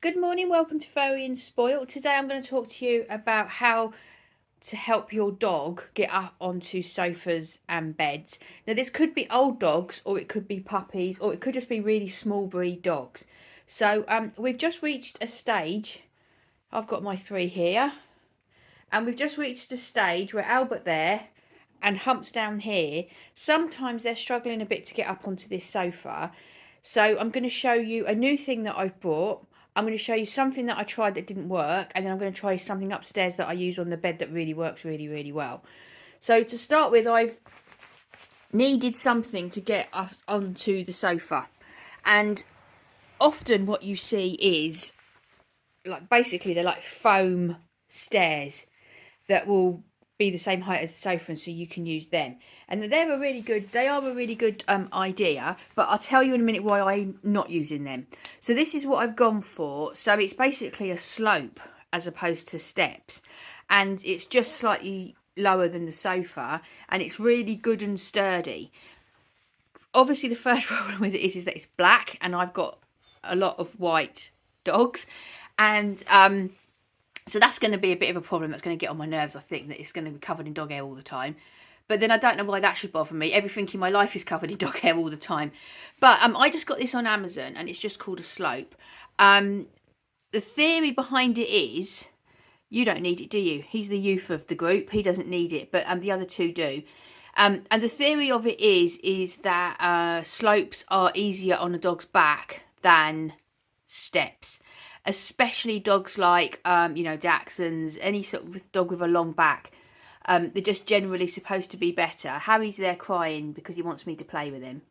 Good morning, welcome to Furry and Spoiled. Today I'm going to talk to you about how to help your dog get up onto sofas and beds. Now this could be old dogs, or it could be puppies, or it could just be really small breed dogs. So we've just reached a stage, I've got my 3 here, and we've just reached a stage where Albert there and Hump's down here, sometimes they're struggling a bit to get up onto this sofa. So I'm going to show you a new thing that I've brought. I'm going to show you something that I tried that didn't work, and then I'm going to try something upstairs that I use on the bed that really works really well. So to start with, I've needed something to get up onto the sofa, and often what you see is like basically they're like foam stairs that will be the same height as the sofa, and so you can use them. And they are a really good idea, but I'll tell you in a minute why I'm not using them. So this is what I've gone for. So it's basically a slope as opposed to steps, and it's just slightly lower than the sofa, and it's really good and sturdy. Obviously the first problem with it is that it's black, and I've got a lot of white dogs, and so that's going to be a bit of a problem. That's going to get on my nerves, I think, that it's going to be covered in dog hair all the time. But then I don't know why that should bother me. Everything in my life is covered in dog hair all the time. But I just got this on Amazon, and it's just called a slope. The theory behind it is, you don't need it, do you? He's the youth of the group. He doesn't need it, but the other two do. And the theory of it is that slopes are easier on a dog's back than steps, especially dogs like Dachshunds, any sort of dog with a long back. They're just generally supposed to be better. Harry's there crying because he wants me to play with him.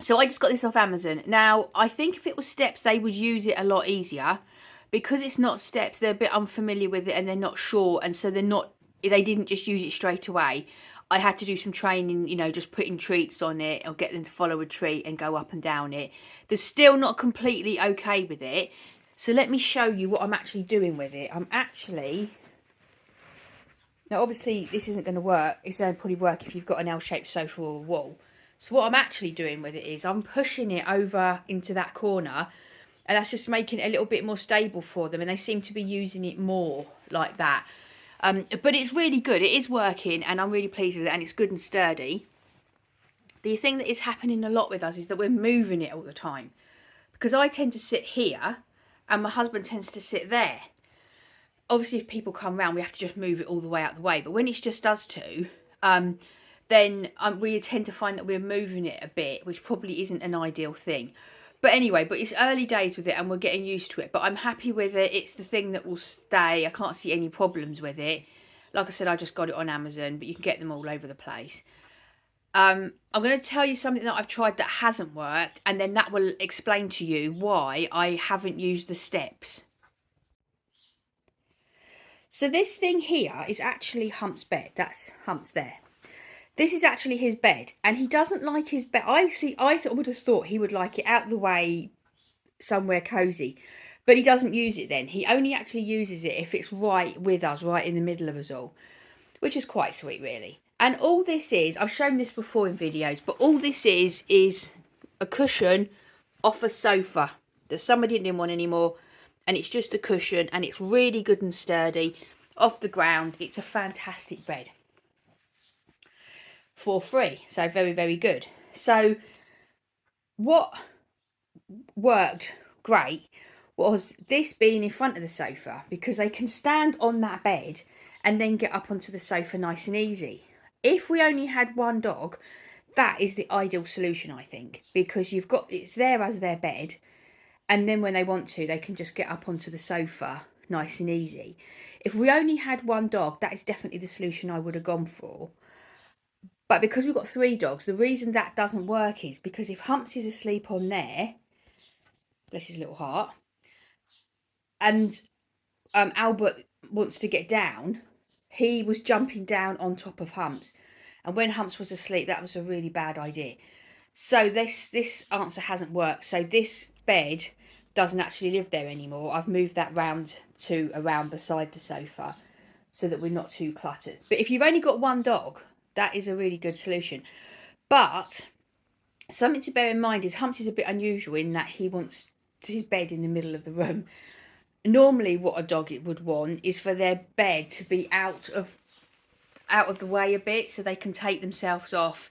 So I just got this off Amazon. Now, I think if it was steps, they would use it a lot easier. Because it's not steps, they're a bit unfamiliar with it, and they're not sure, and so they didn't just use it straight away. I had to do some training, just putting treats on it, or get them to follow a treat and go up and down it. They're still not completely okay with it. So let me show you what I'm actually doing with it. Now obviously this isn't going to work. It's going to probably work if you've got an L-shaped sofa or a wall. So what I'm actually doing with it is I'm pushing it over into that corner, and that's just making it a little bit more stable for them, and they seem to be using it more like that. But it's really good. It is working, and I'm really pleased with it, and it's good and sturdy. The thing that is happening a lot with us is that we're moving it all the time, because I tend to sit here and my husband tends to sit there. Obviously if people come round, we have to just move it all the way out the way, but when it's just us two, then we tend to find that we're moving it a bit, which probably isn't an ideal thing. But anyway, it's early days with it, and we're getting used to it. But I'm happy with it. It's the thing that will stay. I can't see any problems with it. Like I said, I just got it on Amazon, but you can get them all over the place. I'm going to tell you something that I've tried that hasn't worked, and then that will explain to you why I haven't used the steps. So this thing here is actually Hump's bed. That's Hump's there. This is actually his bed, and he doesn't like his bed. I would have thought he would like it out of the way, somewhere cozy, but he doesn't use it then. He only actually uses it if it's right with us, right in the middle of us all, which is quite sweet, really. And all this is, I've shown this before in videos, but all this is a cushion off a sofa that somebody didn't want anymore, and it's just a cushion, and it's really good and sturdy off the ground. It's a fantastic bed for free, so very good. So what worked great was this being in front of the sofa, because they can stand on that bed and then get up onto the sofa nice and easy. If we only had one dog, that is the ideal solution, I think, because it's there as their bed, and then when they want to, they can just get up onto the sofa nice and easy. If we only had one dog, that is definitely the solution I would have gone for. But because we've got 3 dogs, the reason that doesn't work is because if Humps is asleep on there, bless his little heart, and Albert wants to get down, he was jumping down on top of Humps. And when Humps was asleep, that was a really bad idea. So this answer hasn't worked. So this bed doesn't actually live there anymore. I've moved that round to around beside the sofa so that we're not too cluttered. But if you've only got one dog, that is a really good solution. But Something to bear in mind is Humps is a bit unusual in that he wants his bed in the middle of the room. Normally what a dog would want is for their bed to be out of the way a bit, so they can take themselves off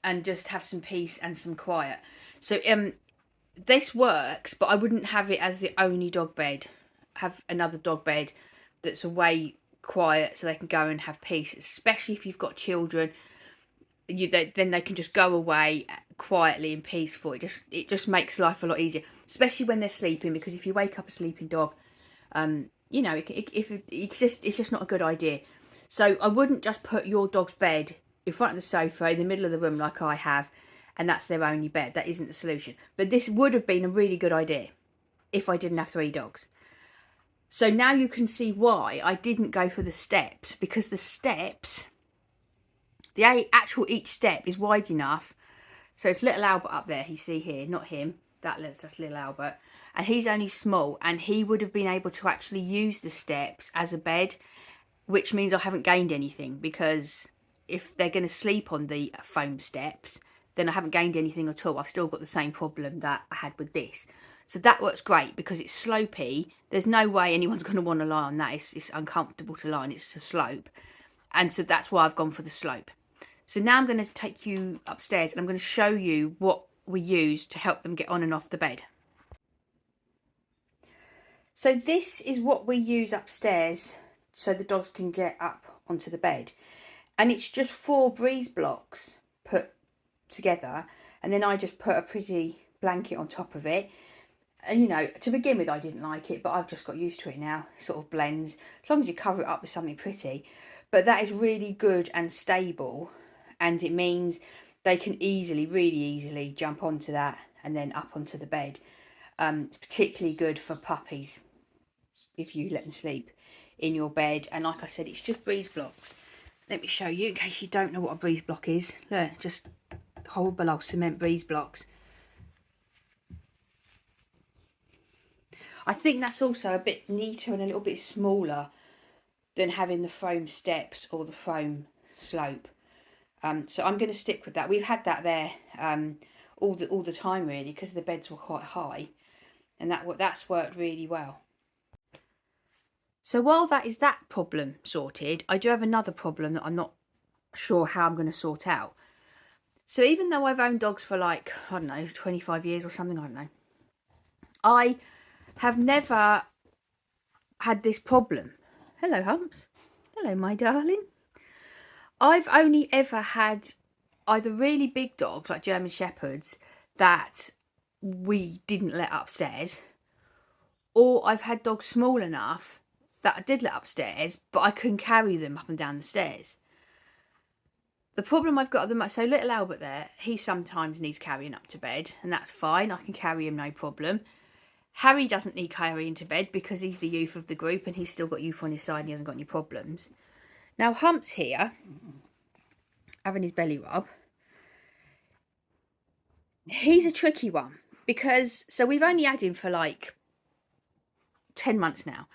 and just have some peace and some quiet. So this works, but I wouldn't have it as the only dog bed. Have another dog bed that's away quiet so they can go and have peace, especially if you've got children. Then they can just go away quietly and peaceful. It just makes life a lot easier, especially when they're sleeping, because if you wake up a sleeping dog, it's just not a good idea. So I wouldn't just put your dog's bed in front of the sofa in the middle of the room like I have, and that's their only bed. That isn't the solution. But this would have been a really good idea if I didn't have 3 dogs. So now you can see why I didn't go for the steps, because the steps, each step is wide enough. So it's little Albert up there, you see here, not him. That's little Albert. And he's only small, and he would have been able to actually use the steps as a bed, which means I haven't gained anything, because if they're going to sleep on the foam steps, then I haven't gained anything at all. I've still got the same problem that I had with this. So that works great because it's slopey. There's no way anyone's going to want to lie on that. It's uncomfortable to lie on. It's a slope. And so that's why I've gone for the slope. So now I'm going to take you upstairs and I'm going to show you what we use to help them get on and off the bed. So this is what we use upstairs so the dogs can get up onto the bed. And it's just 4 breeze blocks put together, and then I just put a pretty blanket on top of it. And you know, to begin with I didn't like it, but I've just got used to it now. It sort of blends, as long as you cover it up with something pretty. But that is really good and stable, and it means they can really easily jump onto that and then up onto the bed. It's particularly good for puppies if you let them sleep in your bed. And like I said, it's just breeze blocks. Let me show you in case you don't know what a breeze block is. Look, just whole below cement breeze blocks. I think that's also a bit neater and a little bit smaller than having the foam steps or the foam slope. So I'm going to stick with that. We've had that there all the time really, because the beds were quite high, and that's worked really well. So while that is that problem sorted, I do have another problem that I'm not sure how I'm going to sort out. So even though I've owned dogs for like, I don't know, 25 years or something, I don't know, I have never had this problem. Hello, Humps. Hello, my darling. I've only ever had either really big dogs like German Shepherds that we didn't let upstairs, or I've had dogs small enough that I did let upstairs, but I couldn't carry them up and down the stairs. The problem I've got at the moment, so little Albert there, he sometimes needs carrying up to bed, and that's fine. I can carry him, no problem. Harry doesn't need carrying to bed because he's the youth of the group and he's still got youth on his side and he hasn't got any problems. Now Humps here, having his belly rub, he's a tricky one because, so we've only had him for like 10 months now,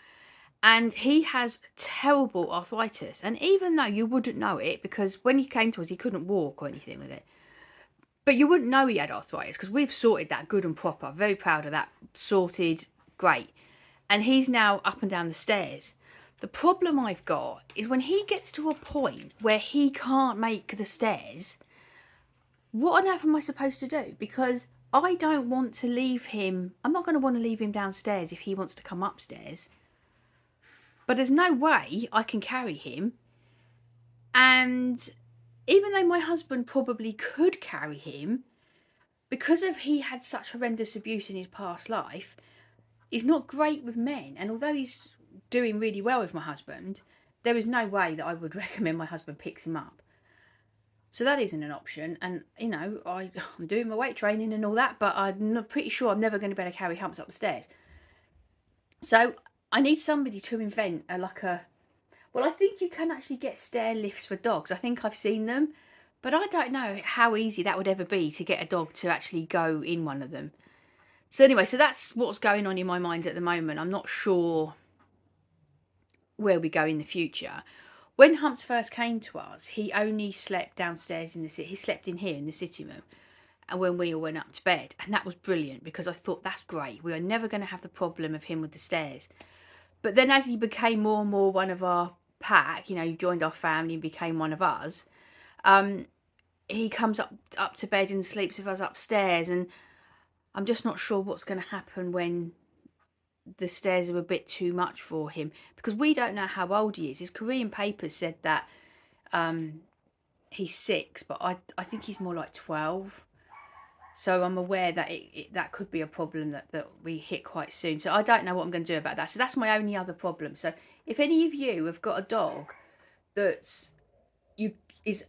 and he has terrible arthritis. And even though you wouldn't know it, because when he came to us he couldn't walk or anything with it, but you wouldn't know he had arthritis because we've sorted that good and proper. Very proud of that. Sorted, great. And he's now up and down the stairs. The problem I've got is when he gets to a point where he can't make the stairs, what on earth am I supposed to do? Because I don't want to leave him. I'm not going to want to leave him downstairs if he wants to come upstairs. But there's no way I can carry him. And even though my husband probably could carry him, because of he had such horrendous abuse in his past life, he's not great with men. And although he's doing really well with my husband, there is no way that I would recommend my husband picks him up. So that isn't an option. And, you know, I'm doing my weight training and all that, but I'm pretty sure I'm never going to be able to carry Humps up the stairs. So I need somebody to invent well, I think you can actually get stair lifts for dogs. I think I've seen them, but I don't know how easy that would ever be to get a dog to actually go in one of them. So anyway, so that's what's going on in my mind at the moment. I'm not sure where we go in the future. When Humps first came to us, he only slept downstairs in he slept in here in the sitting room. and when we all went up to bed. And that was brilliant, because I thought, that's great. We are never going to have the problem of him with the stairs. But then as he became more and more one of our pack, you know, he joined our family and became one of us, he comes up to bed and sleeps with us upstairs. And I'm just not sure what's going to happen when the stairs are a bit too much for him, because we don't know how old he is. His Korean papers said that he's 6, but I think he's more like 12. So I'm aware that that could be a problem that we hit quite soon. So I don't know what I'm going to do about that. So that's my only other problem. So if any of you have got a dog that's is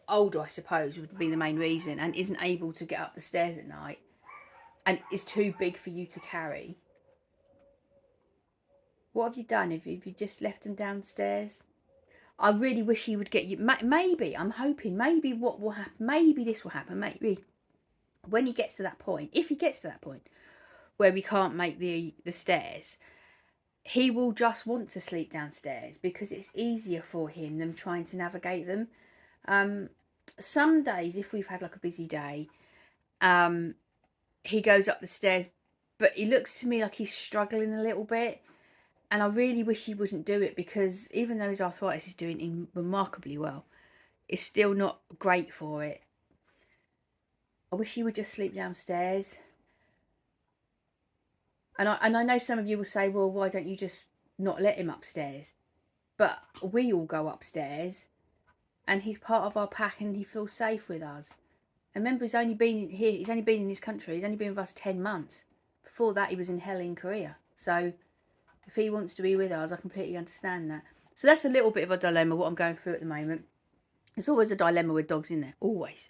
older, I suppose would be the main reason, and isn't able to get up the stairs at night, and is too big for you to carry, what have you done? Have you just left them downstairs? I really wish he would get you. Maybe, I'm hoping, maybe what will happen, maybe this will happen, maybe when he gets to that point, if he gets to that point where we can't make the stairs, he will just want to sleep downstairs, because it's easier for him than trying to navigate them. Some days, if we've had like a busy day, he goes up the stairs, but he looks to me like he's struggling a little bit. And I really wish he wouldn't do it, because even though his arthritis is doing remarkably well, it's still not great for it. I wish he would just sleep downstairs. And I know some of you will say, well, why don't you just not let him upstairs? But we all go upstairs, and he's part of our pack, and he feels safe with us. And remember, he's only been here, he's only been in this country, he's only been with us 10 months. Before that, he was in hell in Korea. So if he wants to be with us, I completely understand that. So that's a little bit of a dilemma, what I'm going through at the moment. There's always a dilemma with dogs in there, always.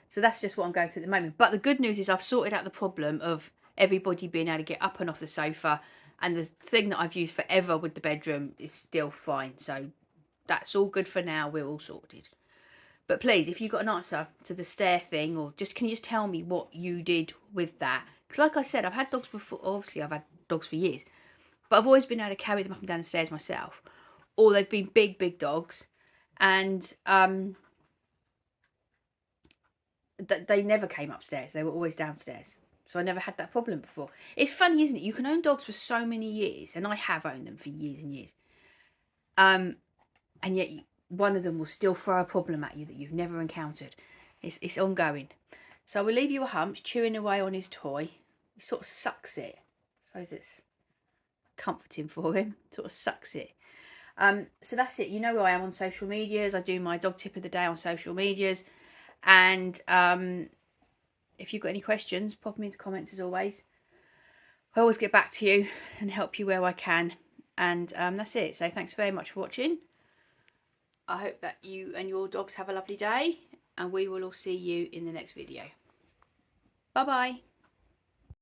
So that's just what I'm going through at the moment. But the good news is I've sorted out the problem of everybody being able to get up and off the sofa. And the thing that I've used forever with the bedroom is still fine. So that's all good for now. We're all sorted. But please, if you've got an answer to the stair thing, or just can you just tell me what you did with that? Because like I said, I've had dogs before. Obviously, I've had dogs for years. But I've always been able to carry them up and down the stairs myself. Or they've been big, big dogs. And they never came upstairs. They were always downstairs. So I never had that problem before. It's funny, isn't it? You can own dogs for so many years. And I have owned them for years and years. And yet one of them will still throw a problem at you that you've never encountered. It's ongoing. So we'll leave you a hump, chewing away on his toy. He sort of sucks it. I suppose it's comforting for him. Sort of sucks it. So that's it. You know who I am on social medias. I do my dog tip of the day on social medias. And if you've got any questions, pop them into comments as always. I always get back to you and help you where I can. And that's it. So thanks very much for watching. I hope that you and your dogs have a lovely day. And we will all see you in the next video. Bye-bye.